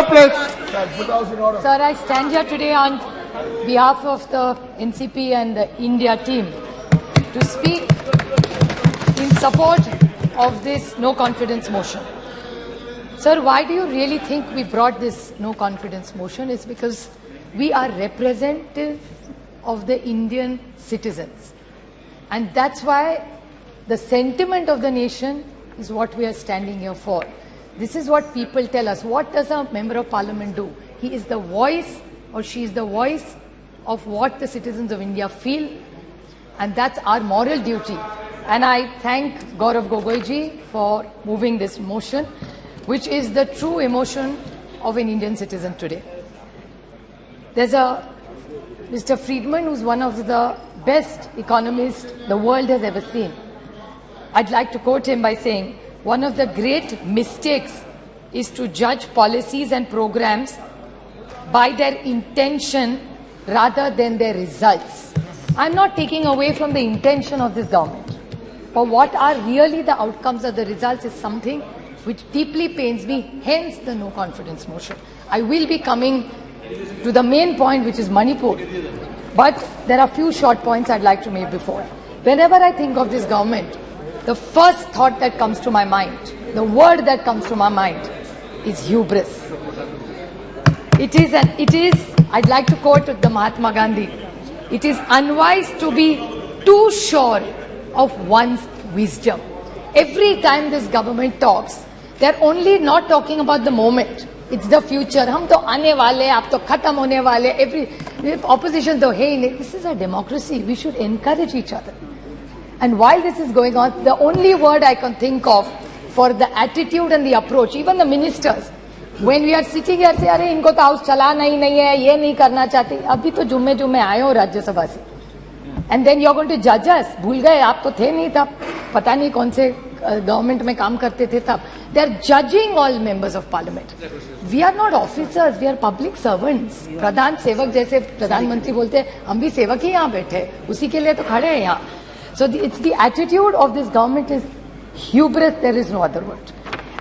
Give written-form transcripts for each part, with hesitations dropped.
order, please. Sir, I stand here today on behalf of the NCP and the India team to speak in support of this no confidence motion. Sir, why do you really think we brought this no confidence motion? It's because we are representative of the Indian citizens. And that's why the sentiment of the nation is what we are standing here for. This is what people tell us. What does a member of parliament do? He is the voice, or she is the voice of what the citizens of India feel, and that's our moral duty. And I thank Gaurav Gogoiji for moving this motion, which is the true emotion of an Indian citizen today. There's a Mr. Friedman, who's one of the best economists the world has ever seen. I'd like to quote him by saying, one of the great mistakes is to judge policies and programs by their intention rather than their results. I'm not taking away from the intention of this government, but what are really the outcomes of the results is something which deeply pains me, hence the no confidence motion. I will be coming to the main point, which is Manipur, but there are few short points I'd like to make before. Whenever I think of this government, the first thought that comes to my mind, the word that comes to my mind is hubris. It is, I'd like to quote the Mahatma Gandhi, it is unwise to be too sure of one's wisdom. Every time this government talks, they're only not talking about the moment. It's the future. हम तो आने वाले, आप तो खत्म होने वाले. Every opposition तो है ही नहीं. This is a democracy. We should encourage each other. And while this is going on, the only word I can think of for the attitude and the approach, even the ministers, when we are sitting here, say, अरे इनको तो house चलाना ही नहीं है, ये नहीं करना चाहते. अभी तो जुम्मे आए हो राज्यसभा से. And then you're going to judge us. भूल गए, आप तो थे नहीं तब. पता नहीं कौन से गवर्नमेंट में काम करते थे तब. They are judging all members of parliament. We are not officers, we are public servants. प्रधान सेवक जैसे प्रधानमंत्री बोलते हैं, हम भी सेवक ही यहाँ बैठे, उसी के लिए तो खड़े हैं यहाँ. So it's the attitude of this government is hubris, there is no other word.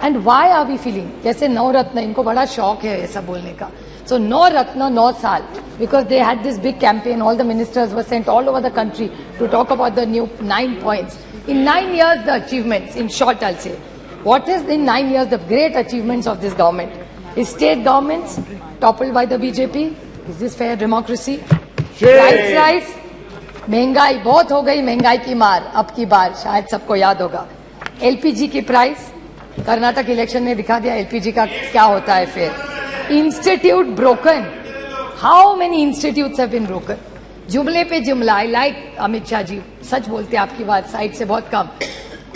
And why are we feeling? जैसे नौ रत्न, इनको बड़ा शौक है ऐसा बोलने का. So नौ रत्न 9 साल, because they had this big campaign, all the ministers were sent all over the country to talk about the new 9 points. In 9 years, the achievements, in short I'll say, what is in 9 years the great achievements of this government? Is state governments toppled by the BJP? Is this fair democracy? Price rise, महंगाई बहुत हो गई, महंगाई की मार अब की बार शायद सबको याद होगा. एलपीजी की प्राइस, कर्नाटक इलेक्शन ने दिखा दिया एलपीजी का क्या होता है फिर. Institute broken, how many institutes have been broken. जुमले पे जुमला. आई लाइक अमित शाह जी, सच बोलते हैं आपकी बात साइड से बहुत कम.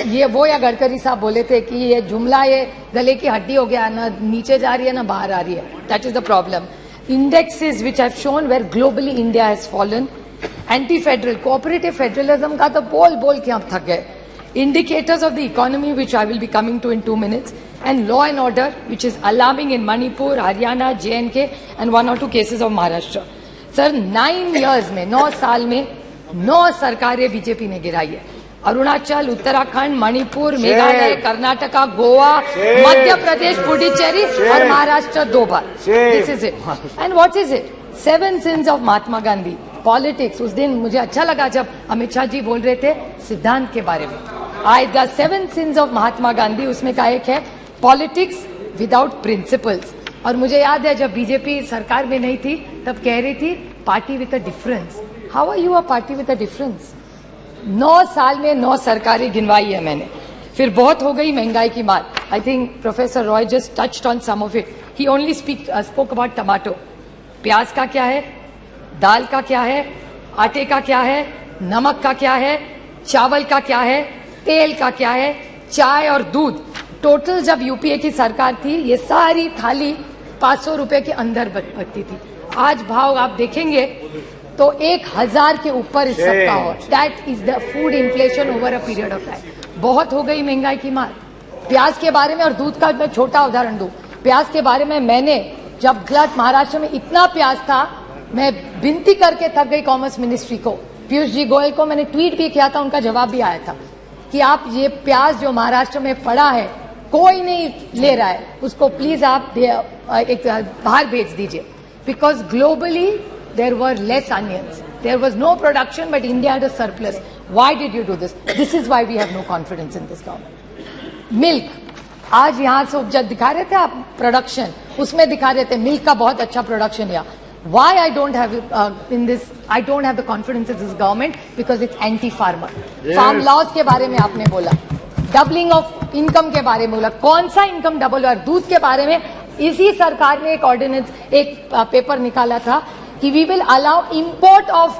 ये वो या गडकरी साहब बोले थे कि ये जुमला ये गले की हड्डी हो गया, ना नीचे जा रही है ना बाहर आ रही है. That is the problem. Indexes which have shown where globally India has fallen. Anti federal cooperative federalism का तो बोल बोल के हम थक गए. Indicators of the economy, which I will be coming to in 2 minutes, and law and order, which is alarming in Manipur, Haryana, J&K, and 1 or 2 cases of Maharashtra. Sir, 9 years में, 9 साल में 9 सरकारें बीजेपी ने गिराई है. अरुणाचल, उत्तराखंड, मणिपुर, मेघालय, कर्नाटका, गोवा, मध्य प्रदेश, पुडुचेरी और महाराष्ट्र 2 बार. This is it. And what is it? 7 sins of Mahatma Gandhi. Politics. उस दिन मुझे अच्छा लगा जब अमित शाह जी बोल रहे थे सिद्धांत के बारे में. The 7 sins of Mahatma Gandhi, उसमें का एक है पॉलिटिक्स विदाउट प्रिंसिपल्स. और मुझे याद है जब बीजेपी सरकार में नहीं थी तब कह रही थी party with a difference. How are you a party with a difference? 9 साल में 9 सरकारें गिनवाई है मैंने. फिर बहुत हो गई महंगाई की मार. I think professor Roy just touched on some of it. He only spoke about tomato. प्याज का क्या है, दाल का क्या है, आटे का क्या है, नमक का क्या है, चावल का क्या है, तेल का क्या है, चाय और दूध. टोटल जब यूपीए की सरकार थी ये सारी थाली 500 रुपए के अंदर बचती थी. आज भाव आप देखेंगे तो 1000 के ऊपर इस सब का हो. That is the food inflation over a period of time. बहुत हो गई महंगाई की मार. प्याज के बारे में, और दूध का मैं छोटा उदाहरण दूं. प्याज के बारे में मैंने जब महाराष्ट्र में इतना प्याज था, मैं विनती करके थक गई कॉमर्स मिनिस्ट्री को, पीयूष जी गोयल को मैंने ट्वीट भी किया था, उनका जवाब भी आया था कि आप ये प्याज जो महाराष्ट्र में पड़ा है कोई नहीं ले रहा है उसको, प्लीज आप एक बाहर भेज दीजिए. Because globally there were less onions, there was no production but India had a surplus. Why did you do this? This is why we have no confidence in this government. Milk, आज यहां से जब दिखा रहे थे आप production, उसमें दिखा रहे थे मिल्क का बहुत अच्छा प्रोडक्शन या. Why I don't have I don't have the confidence in this government because it's anti-farmer. Yes. Farm laws के बारे में आपने बोला, डबलिंग ऑफ इनकम के बारे में बोला. कौन सा इनकम डबल हुआ? दूध के बारे में इसी सरकार ने एक ऑर्डिनेंस, एक पेपर निकाला था कि we will allow import of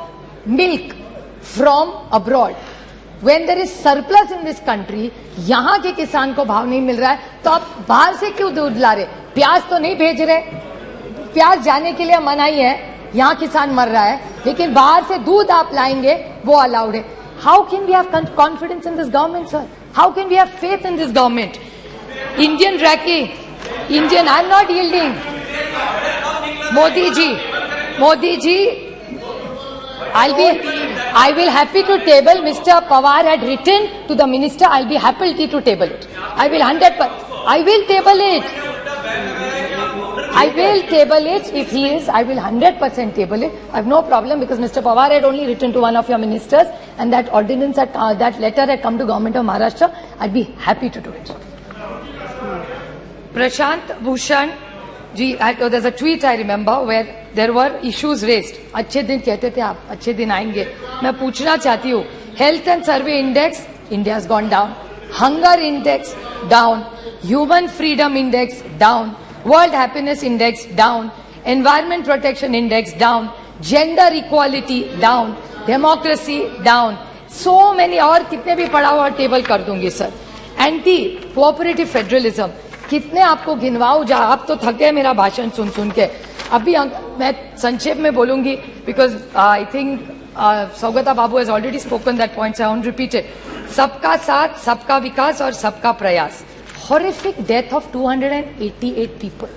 milk from abroad. When there is surplus in this country, यहाँ के किसान को भाव नहीं मिल रहा है, तो आप बाहर से क्यों दूध ला रहे? प्याज तो नहीं भेज रहे, प्याज जाने के लिए मनाही है, यहाँ किसान मर रहा है, लेकिन बाहर से दूध आप लाएंगे वो अलाउड है. How can we have confidence in this government sir? How can we have faith in this government? Indian रैकी, Indian, I am not yielding. Modi ji, I will happy to table. Mr. Pawar had written to the minister. I'll be happy to table it. I will 100%. I will table it. I will table it if he is. I will 100% table it. I have no problem because Mr. Pawar had only written to one of your ministers, and that ordinance, that letter had come to government of Maharashtra. I'd be happy to do it. Prashant Bhushan ji, there's a tweet I remember where there were issues raised. अच्छे दिन कहते थे आप, अच्छे दिन आएंगे. मैं पूछना चाहती हूँ, health and survey index India has gone down, hunger index down, human freedom index down, world happiness index down, environment protection index down, gender equality down, democracy down, so many, और कितने भी पढ़ा हुआ टेबल कर दूंगी sir. Anti cooperative federalism, कितने आपको गिनवाऊ जा, आप तो थके मेरा भाषण सुन सुन के. अभी मैं संक्षेप में बोलूंगी because I think Saugata babu has already spoken that points, I won't repeat it. सबका साथ, सबका विकास और सबका प्रयास. Horrific death of 288 people.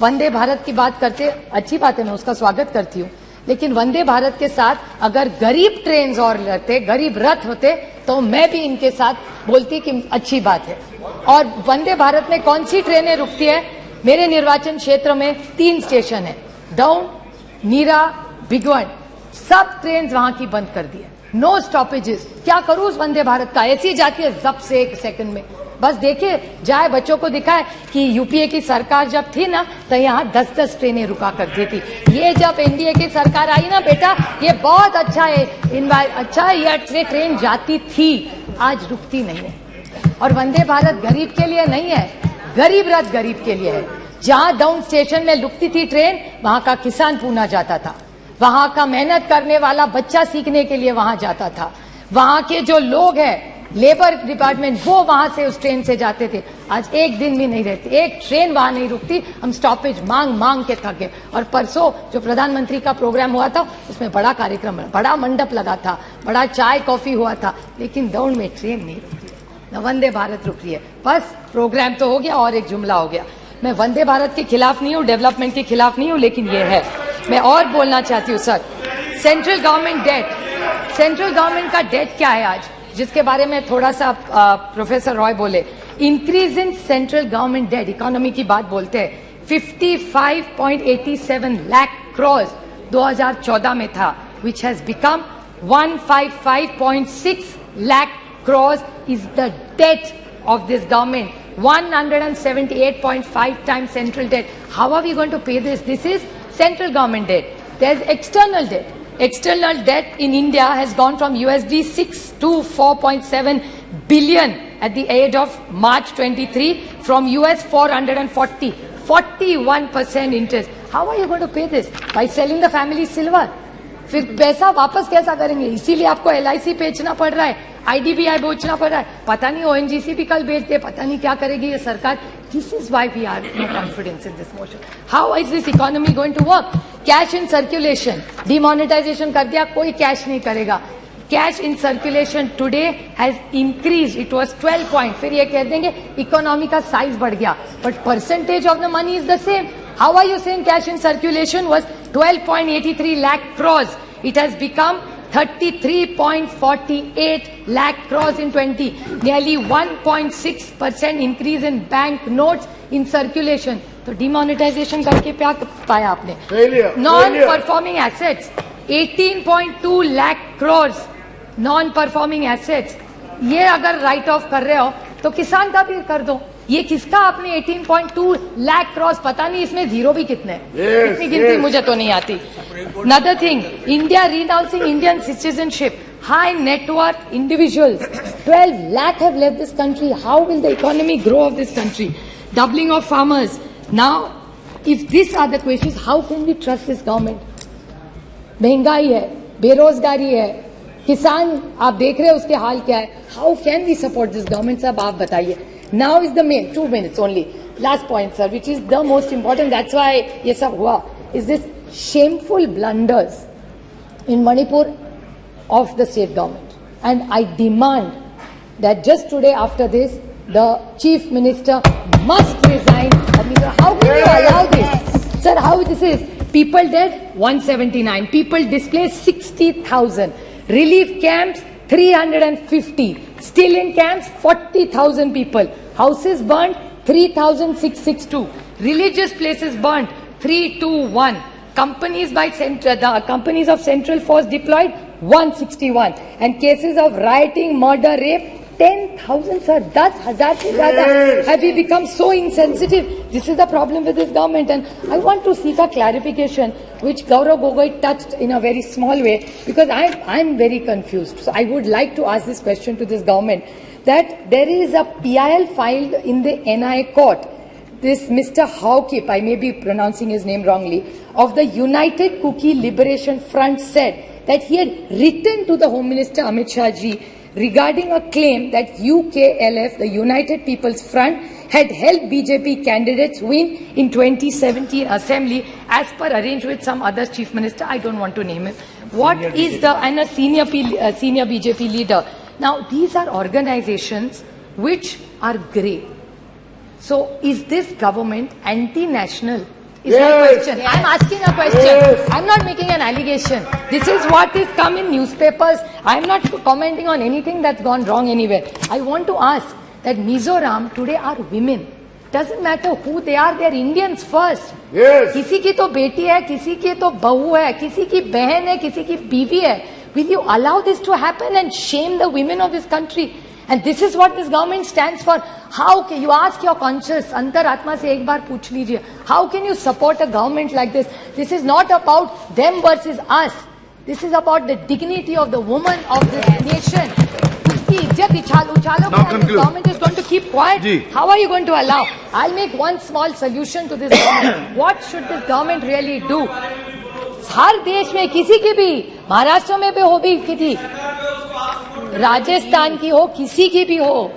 Vande Bharat की बात करते, अच्छी बात है, मैं उसका स्वागत करती हूँ, लेकिन वंदे भारत के साथ अगर गरीब ट्रेन और रहते, गरीब रथ होते, तो मैं भी इनके साथ बोलती कि अच्छी बात है. और वंदे भारत में कौन सी ट्रेनें रुकती है? मेरे निर्वाचन क्षेत्र में 3 स्टेशन है, डाउन, नीरा, बिगवन. सब ट्रेन वहां की बंद कर दी है, नो स्टॉपेजेस. क्या करूं उस वंदे भारत का? ऐसी जाती है जब से 1 सेकंड में. बस देखिए जाए, बच्चों को दिखाए कि यूपीए की सरकार जब थी ना, तो यहाँ 10-10 ट्रेनें रुका करती थी. ये जब एनडीए की सरकार आई ना बेटा, ये बहुत अच्छा है, अच्छा ये ट्रेन जाती थी, आज रुकती नहीं है. और वंदे भारत गरीब के लिए नहीं है, गरीब रथ गरीब के लिए है. जहां डाउन स्टेशन में रुकती थी ट्रेन, वहां का किसान पूना जाता था, वहां का मेहनत करने वाला बच्चा सीखने के लिए वहां जाता था, वहां के जो लोग हैं लेबर डिपार्टमेंट, वो वहां से उस ट्रेन से जाते थे. आज एक दिन भी नहीं रहती, एक ट्रेन वहां नहीं रुकती. हम स्टॉपेज मांग मांग के थके. और परसों जो प्रधानमंत्री का प्रोग्राम हुआ था, उसमें बड़ा कार्यक्रम, बड़ा मंडप लगा था, बड़ा चाय कॉफी हुआ था, लेकिन दौड़ में ट्रेन नहीं रुकी, न वंदे भारत रुक रही है. बस प्रोग्राम तो हो गया और एक जुमला हो गया. मैं वंदे भारत के खिलाफ नहीं हूं, डेवलपमेंट के खिलाफ नहीं हूं, लेकिन ये है. मैं और बोलना चाहती हूं sir, central government debt, central government का डेट क्या है आज, जिसके बारे में थोड़ा सा प्रोफेसर रॉय बोले. Increase in central government debt, economy की बात बोलते हैं, 55.87 लाख करोड़ 2014 में था, which has become 155.6 lakh crores is the debt of this government. 178.5 times central debt. How are we going to pay this? This is central government debt. There's external debt. External debt in India has gone from USD 6 to 4.7 billion at the end of March 23 from US 440. 41% interest. How are you going to pay this? By selling the family silver. फिर पैसा वापस कैसा करेंगे? इसीलिए आपको LIC बेचना पड़ रहा है, IDBI बेचना पड़ रहा है, पता नहीं ONGC भी कल बेच दे, पता नहीं क्या करेगी ये सरकार. This is why we are no confidence in this motion. How is this economy going to work? Cash in circulation, demonetization कर दिया, कोई कैश नहीं करेगा. Cash in circulation today has increased. It was 12 point. फिर ये कह देंगे economy का साइज बढ़ गया, but percentage of the money is the same. How are you saying cash in circulation was 12.83 lakh crores? It has become 33.48 lakh crores in 20, nearly 1.6% increase in bank notes in circulation. तो demonetisation करके क्या पाया आपने? Non performing assets 18.2 lakh crores non performing assets. ये अगर right of कर रहे हो तो किसान का भी कर दो. ये किसका आपने 18.2 लाख crores, पता नहीं इसमें जीरो भी कितने, इतनी गिनती मुझे तो नहीं आती. Another thing, India renouncing Indian citizenship. High net worth individuals, 12 lakh have left this country. How will the economy grow of this country? Doubling of farmers. Now, if these are the questions, how can we trust this government? महंगाई है, बेरोजगारी है, किसान आप देख रहे हैं उसके हाल क्या है. How can we support this government? साहब आप बताइए. Now is the main 2 minutes only. Last point, sir, which is the most important. That's why ये सब हुआ. Is this shameful blunders in Manipur of the state government? And I demand that just today after this, the chief minister must resign. How can you allow this? Sir, how this is? People dead, 179. People displaced, 60,000. Relief camps, 350. Still in camps, 40,000 people. Houses burnt, 3,662. Religious places burnt, 321. Companies by the companies of Central Force deployed, 161. And cases of rioting, murder, rape, 10,000, sir. 10,000 se zyada. Have we become so insensitive? This is the problem with this government. And I want to seek a clarification, which Gaurav Gogoi touched in a very small way, because I'm very confused. So I would like to ask this question to this government, that there is a PIL filed in the NIA court. This Mr. Haukip, I may be pronouncing his name wrongly, of the United Kuki Liberation Front said that he had written to the Home Minister Amit Shah ji regarding a claim that UKLF, the United People's Front, had helped BJP candidates win in 2017 Assembly as per arranged with some other Chief Minister. I don't want to name him. What is the, and a senior BJP leader. Now, these are organizations which are grey. So, is this government anti-national? Is my question. Yes. I'm asking a question. Yes. I'm not making an allegation. This is what is come in newspapers. I'm not commenting on anything that's gone wrong anywhere. I want to ask that Mizoram today are women. Doesn't matter who they are, they're Indians first. Yes. किसी की तो बेटी है, किसी की तो बहू है, किसी की बहन है, किसी की बीवी है. Will you allow this to happen and shame the women of this country? And this is what this government stands for. How can you ask your conscience, अंतरात्मा से एक बार पूछ लीजिए, how can you support a government like this? This is not about them versus us. This is about the dignity of the woman of this nation. उसकी इज्जत उछालोगे and the government is going to keep quiet. How are you going to allow? I'll make one small solution to this government. What should this government really do? हर देश में किसी की भी, महाराष्ट्र में भी हो भी किसी, राजस्थान की हो, किसी की भी हो,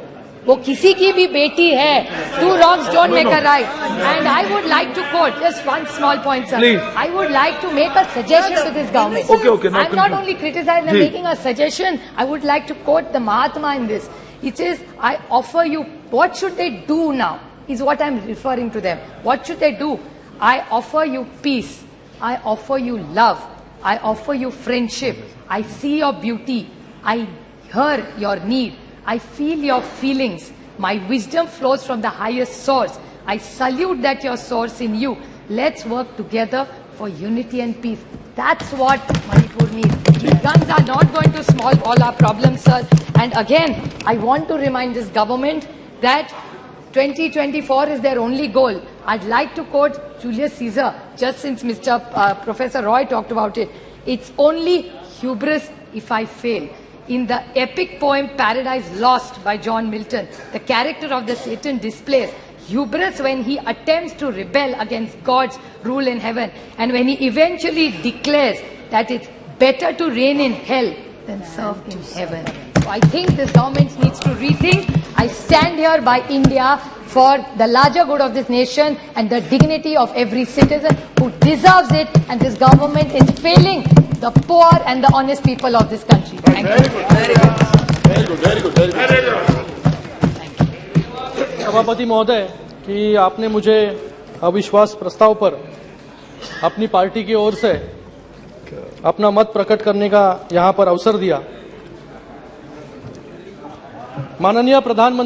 वो किसी की भी बेटी है. Two wrongs don't make a right. And I would like to quote just one small point, sir. Please. I would like to make a suggestion to this government. Okay. I'm not only criticizing, I'm making a suggestion. I would like to quote the Mahatma in this. It says, I offer you, what should they do now? Is what I'm referring to them. What should they do? I offer you peace. I offer you love. I offer you friendship. I see your beauty. I hear your need. I feel your feelings. My wisdom flows from the highest source. I salute that your source in you. Let's work together for unity and peace. That's what Manipur needs. These guns are not going to solve all our problems, sir. And again, I want to remind this government that 2024 is their only goal. I'd like to quote Julius Caesar, just since Professor Roy talked about it. It's only hubris if I fail. In the epic poem Paradise Lost by John Milton, the character of the Satan displays hubris when he attempts to rebel against God's rule in heaven, and when he eventually declares that it's better to reign in hell than serve in heaven. So I think this government needs to rethink. I stand here by India for the larger good of this nation and the dignity of every citizen who deserves it, and this government is failing the poor and the honest people of this country. Thank you. Very good. सभापति महोदय, कि आपने मुझे अविश्वास प्रस्ताव पर अपनी party की ओर से अपना मत प्रकट करने का यहाँ पर अवसर दिया। माननीय प्रधानमंत्री